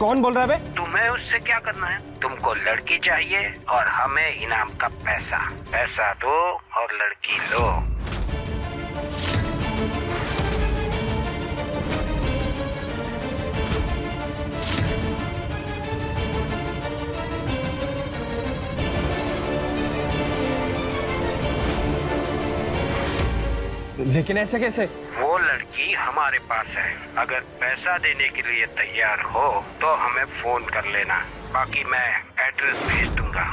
कौन बोल रहा है बे? तुम्हें उससे क्या करना है? तुमको लड़की चाहिए और हमें इनाम का पैसा। पैसा दो और लड़की लो। लेकिन ऐसे कैसे? वो लड़की हमारे पास है। अगर पैसा देने के लिए तैयार हो तो हमें फोन कर लेना, बाकी मैं एड्रेस भेज दूंगा।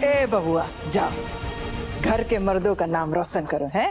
ए बहुआ जाओ, घर के मर्दों का नाम रोशन करो। है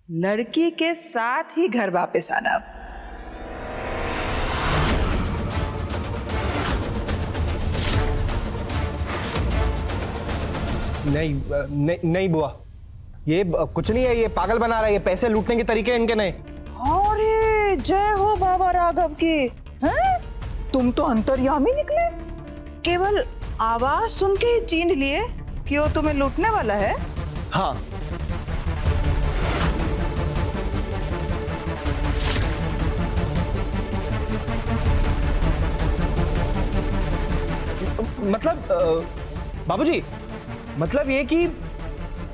लड़की के साथ ही घर वापस आना। नहीं बुआ, ये कुछ नहीं है, ये पागल बना रहा है, ये पैसे लूटने के तरीके इनके नए। अरे जय हो बाबा राघव की। हैं? तुम तो अंतर्यामी निकले, केवल आवाज सुन के ही चीन लिए कि वो तुम्हें लूटने वाला है। हाँ, मतलब बाबूजी, मतलब ये कि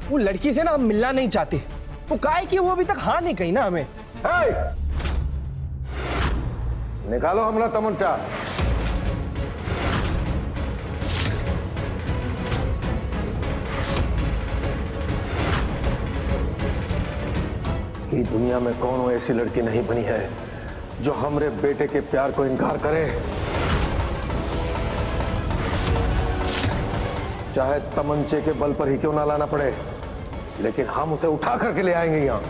वो लड़की से ना हम मिलना नहीं चाहते। वो काहे कि वो अभी तक हाँ नहीं कही ना हमें। निकालो हमारा तमंचा। ये दुनिया में कौन ऐसी लड़की नहीं बनी है जो हमरे बेटे के प्यार को इनकार करे, चाहे तमंचे के बल पर ही क्यों ना लाना पड़े, लेकिन हम उसे उठा करके ले आएंगे यहां।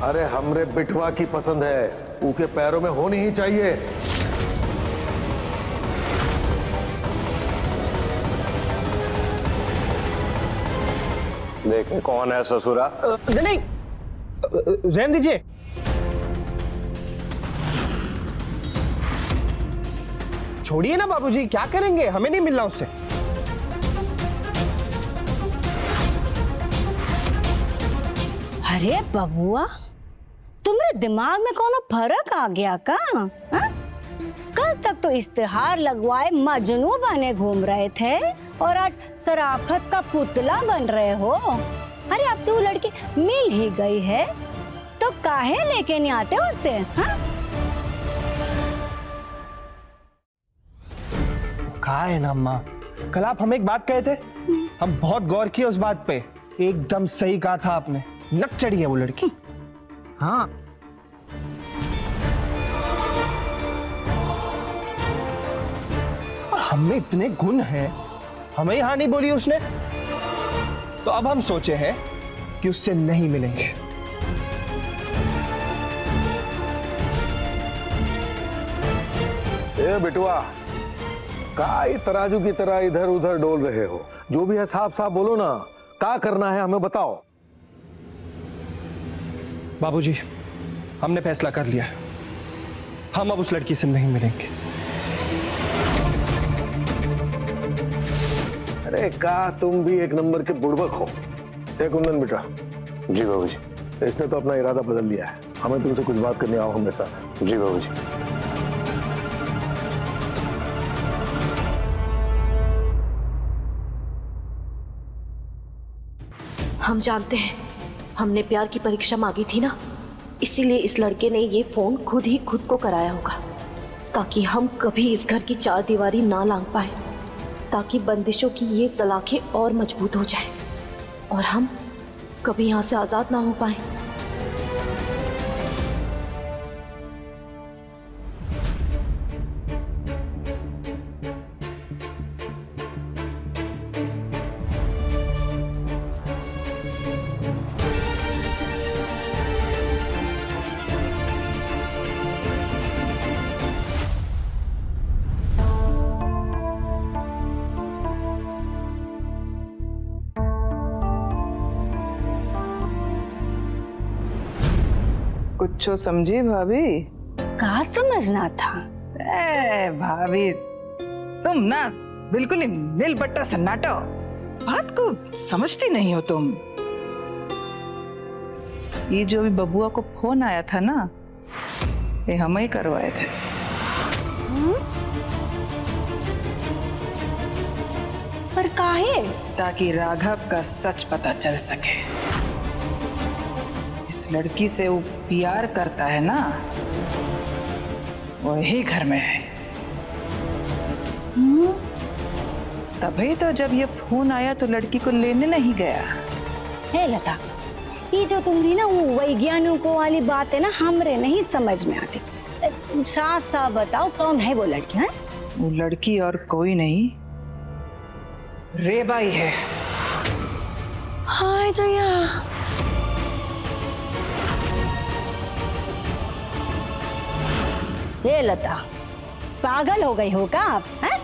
अरे हमरे बिटवा की पसंद है, उनके पैरों में होनी ही चाहिए। देखें कौन है ससुरा। नहीं, रहने दीजिए। छोड़िए ना बाबूजी, क्या करेंगे, हमें नहीं मिलना उससे। अरे बबुआ, तुम्हारे दिमाग में कोनो फर्क आ गया का? हा? कल तक तो इस्तेहार लगवाए मजनू बने घूम रहे थे और आज शराफत का पुतला बन रहे हो। अरे अब जो लड़की मिल ही गई है तो काहे लेके नहीं आते उससे? हा? कहा है ना अम्मा, कल आप हमें एक बात कहे थे, हम बहुत गौर किए उस बात पे। एकदम सही कहा था आपने, नक चढ़ी है वो लड़की। हाँ, और हमें इतने गुण हैं, हमें हाँ नहीं बोली उसने, तो अब हम सोचे हैं कि उससे नहीं मिलेंगे। ए बिटवा, काई तराजू की तरह इधर उधर डोल रहे हो? जो भी है साफ साफ बोलो ना, क्या करना है हमें बताओ। बाबूजी, हमने फैसला कर लिया, हम अब उस लड़की से नहीं मिलेंगे। अरे का तुम भी एक नंबर के बुड़बक हो। कुंदन बेटा। जी बाबूजी। इसने तो अपना इरादा बदल लिया है, हमें तुमसे कुछ बात करनी आओ हमें साथ। जी बाबूजी। हम जानते हैं हमने प्यार की परीक्षा मांगी थी ना, इसीलिए इस लड़के ने ये फोन खुद ही खुद को कराया होगा, ताकि हम कभी इस घर की चार दीवारी ना लांघ पाए, ताकि बंदिशों की ये सलाखें और मजबूत हो जाएं और हम कभी यहाँ से आजाद ना हो पाए। कुछ समझी भाभी? का समझना था? ए भाभी, तुम ना बिल्कुल ही नीलबट्टा सन्नाटा। बात को समझती नहीं हो तुम। ये जो भी बबुआ को फोन आया था ना, ये हम ही करवाए थे। पर काहे? ताकि राघव का सच पता चल सके। जिस लड़की से वो प्यार करता है ना, वो यही घर में है। तभी तो जब ये फोन आया तो लड़की को लेने नहीं गया। हे लता, ये जो तुम्हारी ना वो वैज्ञानिकों वाली बात है ना, हमरे नहीं समझ में आती। साफ साफ बताओ कौन है वो लड़की? है वो लड़की और कोई नहीं, रेबा ही है। हाय दया। ये लता, पागल हो गई हो क्या आप? हैं?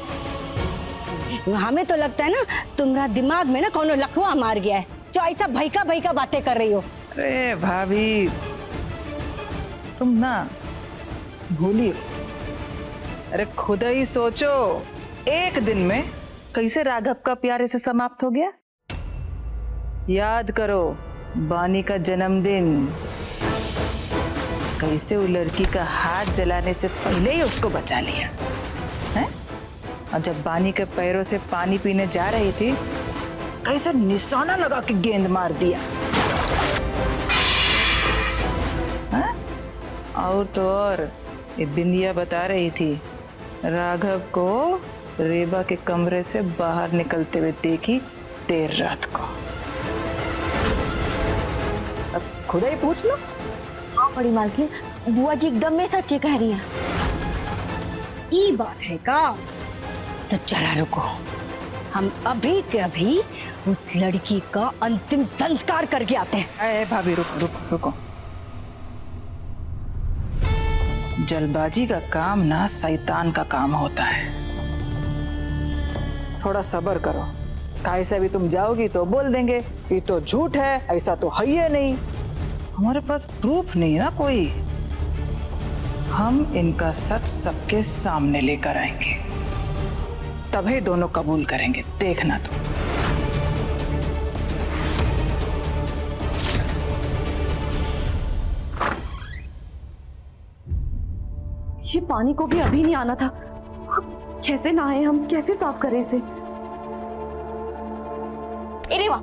हमें तो लगता है ना तुम्हारा दिमाग में ना कोनो लकवा मार गया है, जो ऐसा भैका भैका बातें कर रही हो। अरे भाभी, तुम ना भूली हो। अरे खुद ही सोचो, एक दिन में कैसे राघव का प्यार ऐसे समाप्त हो गया। याद करो बानी का जन्मदिन, कैसे वो लड़की का हाथ जलाने से पहले ही उसको बचा लिया है। और जब बानी के पैरों से पानी पीने जा रही थी, कैसे निशाना लगा के गेंद मार दिया। है? और तो और ये बिंदिया बता रही थी राघव को रेबा के कमरे से बाहर निकलते हुए देखी देर रात को। अब खुद ही पूछ लो। हाँ बड़ी मालकिन, बुआ जी एकदम में सच्चे कह रही है। ये बात है का? तो जरा रुको, हम अभी के अभी उस लड़की का अंतिम संस्कार करके आते हैं। अरे भाभी रुको रुको रुको। जल्दबाजी का काम ना शैतान का काम होता है। थोड़ा सब्र करो। काहे से भी तुम जाओगी तो बोल देंगे ये तो झूठ है, ऐसा तो है ही नहीं। हमारे पास प्रूफ नहीं है ना कोई। हम इनका सच सबके सामने लेकर आएंगे, तभी दोनों कबूल करेंगे, देखना तो। ये पानी को भी अभी नहीं आना था। कैसे नहाए हम, कैसे साफ करें इसे? रेवा,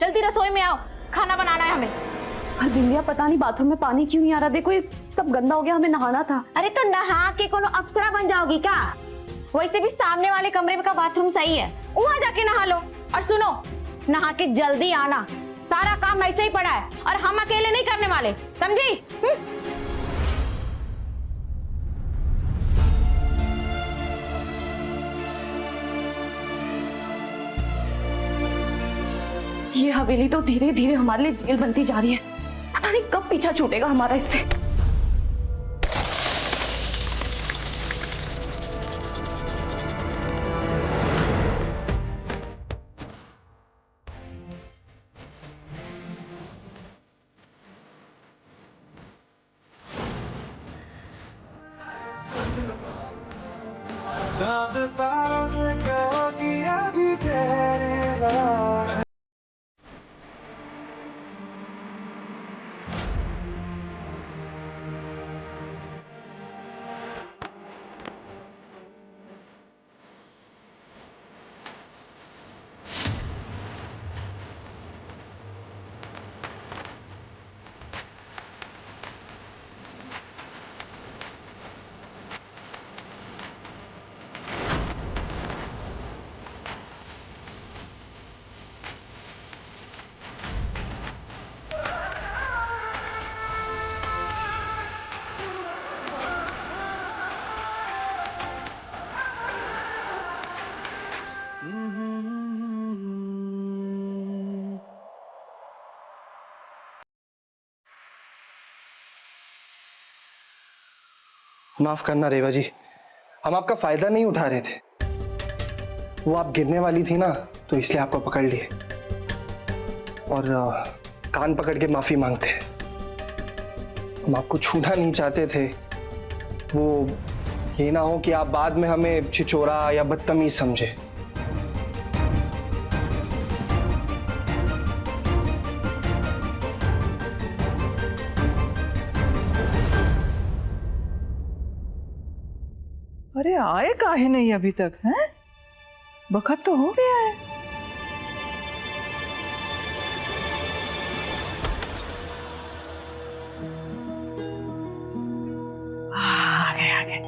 जल्दी रसोई में आओ, खाना बनाना है हमें। और बिंदिया, पता नहीं बाथरूम में पानी क्यों नहीं आ रहा। देखो ये सब गंदा हो गया, हमें नहाना था। अरे तो नहा के कोनो अप्सरा बन जाओगी क्या? वैसे भी सामने वाले कमरे का बाथरूम सही है, वहां जाके नहा लो। और सुनो, नहा के जल्दी आना, सारा काम ऐसे ही पड़ा है और हम अकेले नहीं करने वाले, समझी? ये हवेली तो धीरे धीरे हमारे लिए जेल बनती जा रही है। पता नहीं कब पीछा छूटेगा हमारा इससे। माफ करना रेवा जी, हम आपका फायदा नहीं उठा रहे थे। वो आप गिरने वाली थी ना, तो इसलिए आपको पकड़ लिए और कान पकड़ के माफी मांगते हैं। हम आपको छूना नहीं चाहते थे। वो ये ना हो कि आप बाद में हमें छिचोरा या बदतमीज समझे। अरे आए काहे नहीं अभी तक हैं? वक्त तो हो गया है। आ गए।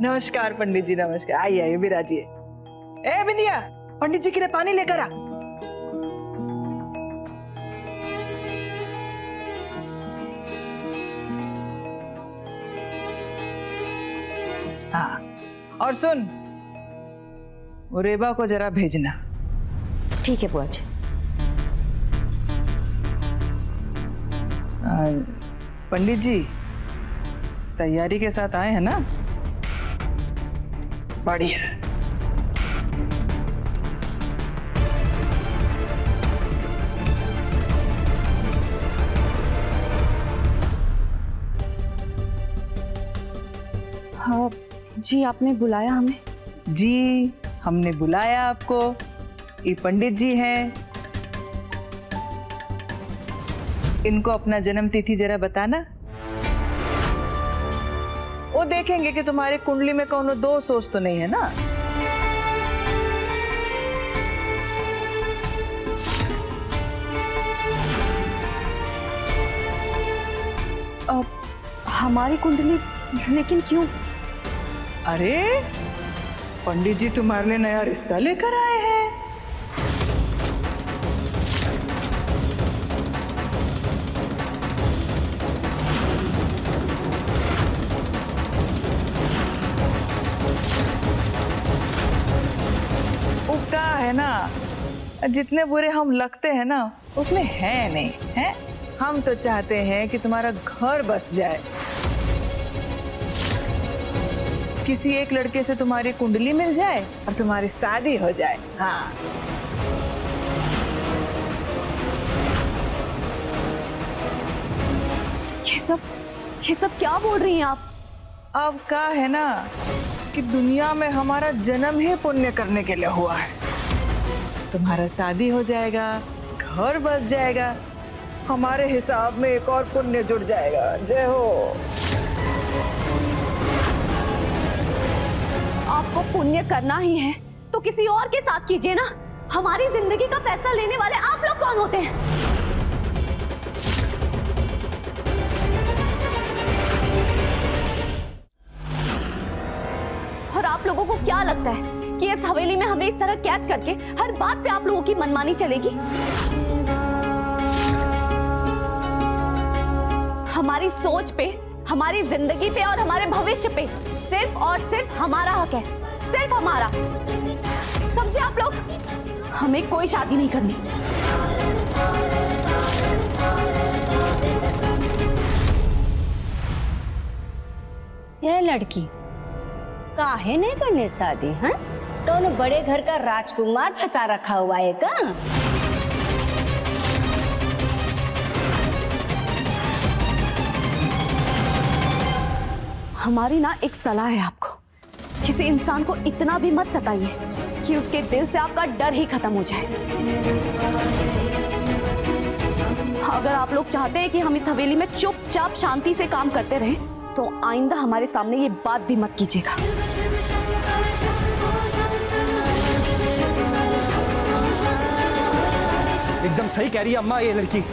नमस्कार पंडित जी, नमस्कार। आइए आइए, विराजिए। ए बिंदिया, पंडित जी के लिए पानी लेकर आ। हाँ, और सुन, वो रेबा को जरा भेजना। ठीक है बुआ जी। पंडित जी तैयारी के साथ आए हैं ना? बढ़िया। हाँ जी, आपने बुलाया हमें? जी, हमने बुलाया आपको। ये पंडित जी हैं। इनको अपना जन्म तिथि जरा बताना। वो देखेंगे कि तुम्हारे कुंडली में कोनो दोष वोष तो नहीं है ना। हमारी कुंडली? लेकिन क्यों? अरे पंडित जी तुम्हारे लिए नया रिश्ता लेकर आए हैं। वो क्या है ना, जितने बुरे हम लगते हैं ना उतने हैं नहीं हैं। हम तो चाहते हैं कि तुम्हारा घर बस जाए। किसी एक लड़के से तुम्हारी कुंडली मिल जाए और तुम्हारी शादी हो जाए। हाँ, ये सब क्या बोल रही हैं आप? अब क्या है ना कि दुनिया में हमारा जन्म ही पुण्य करने के लिए हुआ है। तुम्हारा शादी हो जाएगा, घर बस जाएगा, हमारे हिसाब में एक और पुण्य जुड़ जाएगा। जय हो। आपको पुण्य करना ही है तो किसी और के साथ कीजिए ना। हमारी जिंदगी का फैसला लेने वाले आप लोग कौन होते हैं? और आप लोगों को क्या लगता है कि इस हवेली में हमें इस तरह कैद करके हर बात पे आप लोगों की मनमानी चलेगी? हमारी सोच पे, हमारी जिंदगी पे और हमारे भविष्य पे सिर्फ और सिर्फ हमारा हक है, सिर्फ हमारा। समझे आप लोग? हमें कोई शादी नहीं करनी। ये लड़की काहे नहीं करने शादी? हाँ, तो बड़े घर का राजकुमार फंसा रखा हुआ है का? हमारी ना एक सलाह है आपको, किसी इंसान को इतना भी मत सताइए कि उसके दिल से आपका डर ही खत्म हो जाए। अगर आप लोग चाहते हैं कि हम इस हवेली में चुपचाप शांति से काम करते रहें, तो आइंदा हमारे सामने ये बात भी मत कीजिएगा। एकदम सही कह रही है अम्मा ये लड़की।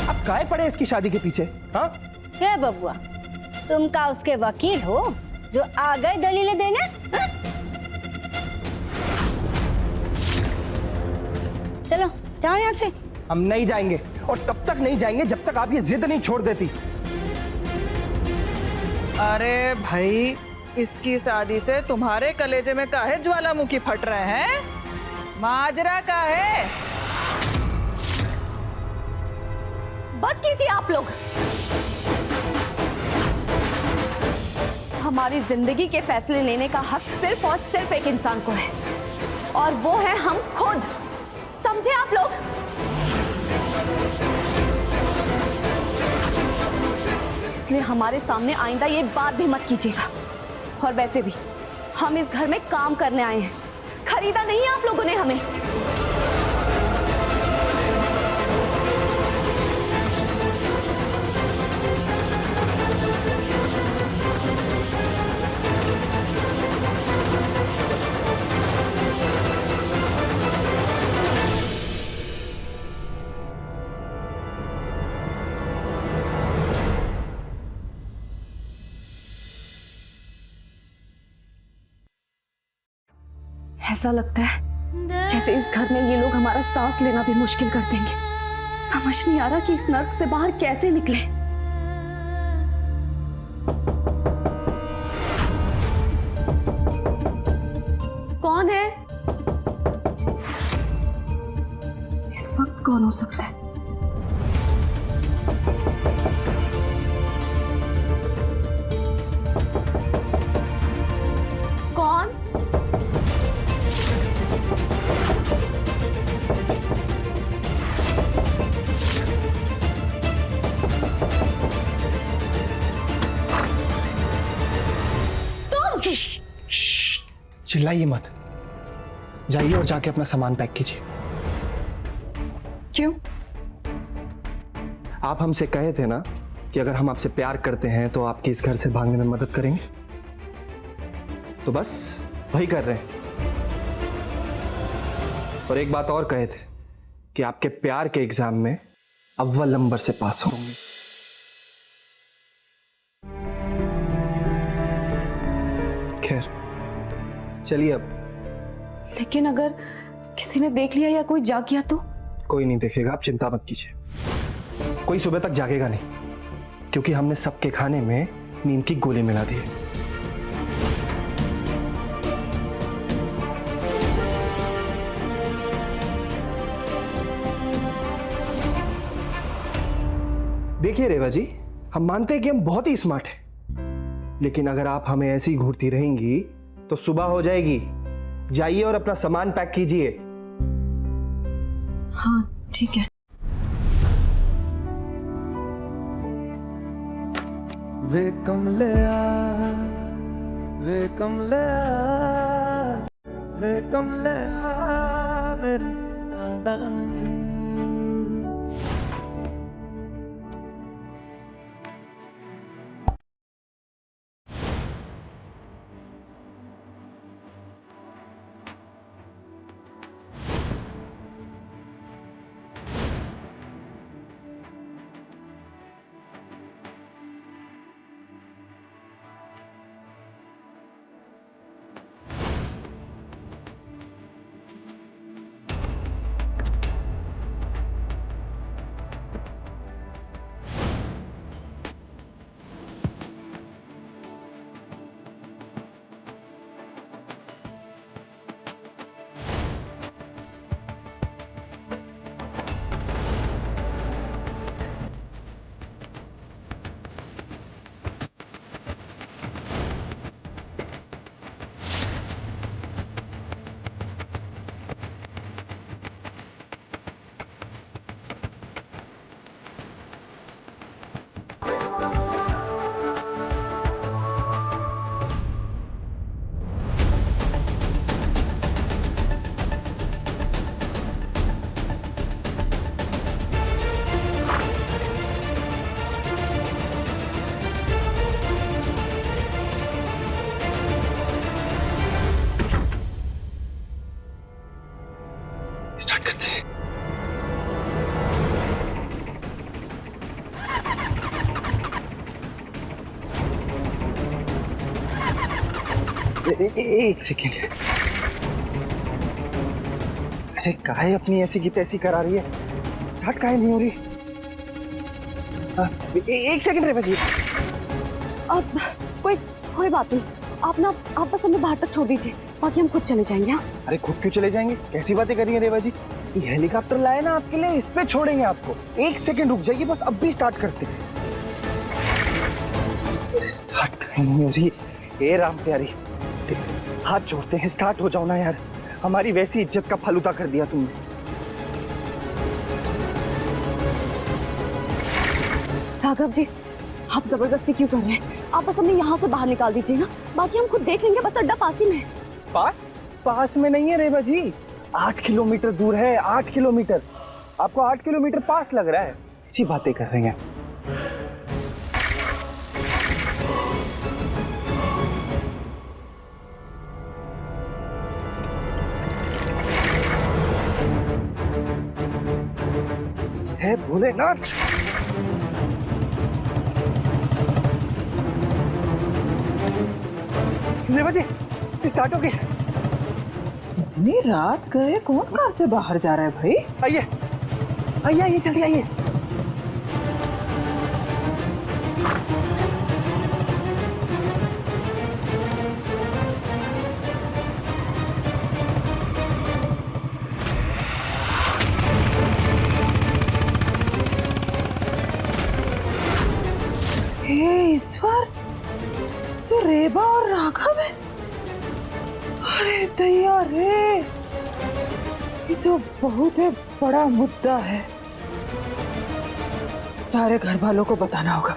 अब काहे पड़े इसकी शादी के पीछे? हाँ, क्या बबुआ, तुम का उसके वकील हो जो आ गए दलीलें देने? हाँ? चलो जाओ यहाँ से। हम नहीं जाएंगे और तब तक नहीं जाएंगे जब तक आप ये जिद नहीं छोड़ देती। अरे भाई, इसकी शादी से तुम्हारे कलेजे में काहे ज्वालामुखी फट रहे हैं? माजरा का है? बस कीजिए आप लोग। हमारी जिंदगी के फैसले लेने का हक सिर्फ और सिर्फ एक इंसान को है, और वो है हम खुद। समझे आप लोग? इसलिए हमारे सामने आइंदा ये बात भी मत कीजिएगा। और वैसे भी हम इस घर में काम करने आए हैं, खरीदा नहीं है आप लोगों ने हमें। ऐसा लगता है जैसे इस घर में ये लोग हमारा सांस लेना भी मुश्किल कर देंगे। समझ नहीं आ रहा कि इस नर्क से बाहर कैसे निकले। कौन है? इस वक्त कौन हो सकता है? कौन? चिल्लाइए मत, जाइए और जाके अपना सामान पैक कीजिए। क्यों? आप हमसे कहे थे ना कि अगर हम आपसे प्यार करते हैं तो आपकी इस घर से भागने में मदद करेंगे, तो बस वही कर रहे हैं। और एक बात और कहे थे कि आपके प्यार के एग्जाम में अव्वल नंबर से पास होंगे। खैर चलिए अब। लेकिन अगर किसी ने देख लिया या कोई जाग गया तो? कोई नहीं देखेगा, आप चिंता मत कीजिए। कोई सुबह तक जागेगा नहीं, क्योंकि हमने सबके खाने में नींद की गोली मिला दी है। देखिए रेवा जी, हम मानते हैं कि हम बहुत ही स्मार्ट हैं, लेकिन अगर आप हमें ऐसी घूरती रहेंगी तो सुबह हो जाएगी। जाइए और अपना सामान पैक कीजिए। हाँ ठीक है। वे कमलिया, वे कमलिया, वे कमलिया मेरे नादानी। स्टार्ट करते हैं। एक सेकेंड, अरे काहे अपनी ऐसी की तैसी करा रही है? स्टार्ट काहे नहीं हो रही? एक सेकेंड रेवा जी। अब कोई बात नहीं, आप बस हमें बाहर तक छोड़ दीजिए, बाकी हम खुद चले जाएंगे। हाँ अरे खुद क्यों चले जाएंगे? कैसी बातें कर रही हैं रेवा जी? ये हेलीकॉप्टर लाए ना आपके लिए, इस पे छोड़ेंगे आपको। एक सेकंड रुक जाइए बस, अब भी स्टार्ट करते हैं। स्टार्ट कहीं नहीं हो रही। ए राम प्यारी, हाथ जोड़ते हैं, स्टार्ट हो जाओ ना यार। हमारी वैसी इज्जत का फालूदा कर दिया तुमने। राघव जी, आप जबरदस्ती क्यों कर रहे हैं? आप बस हमें यहाँ से बाहर निकाल दीजिए ना, बाकी हम खुद देख लेंगे। बस अड्डा पास ही में है। पास में नहीं है रेवा जी, 8 किलोमीटर दूर है। 8 किलोमीटर, आपको 8 किलोमीटर पास लग रहा है। इसी बातें कर रहे हैं। है भोलेनाथ। रेवा जी, स्टार्ट हो गई। इतनी रात गए कौन कार से बाहर जा रहा है भाई? आइए आइए आइए जल्दी आइए। हे ईश्वर, तो रेबा और राघव है। अरे दैया रे, ये तो बहुत ही बड़ा मुद्दा है। सारे घर वालों को बताना होगा।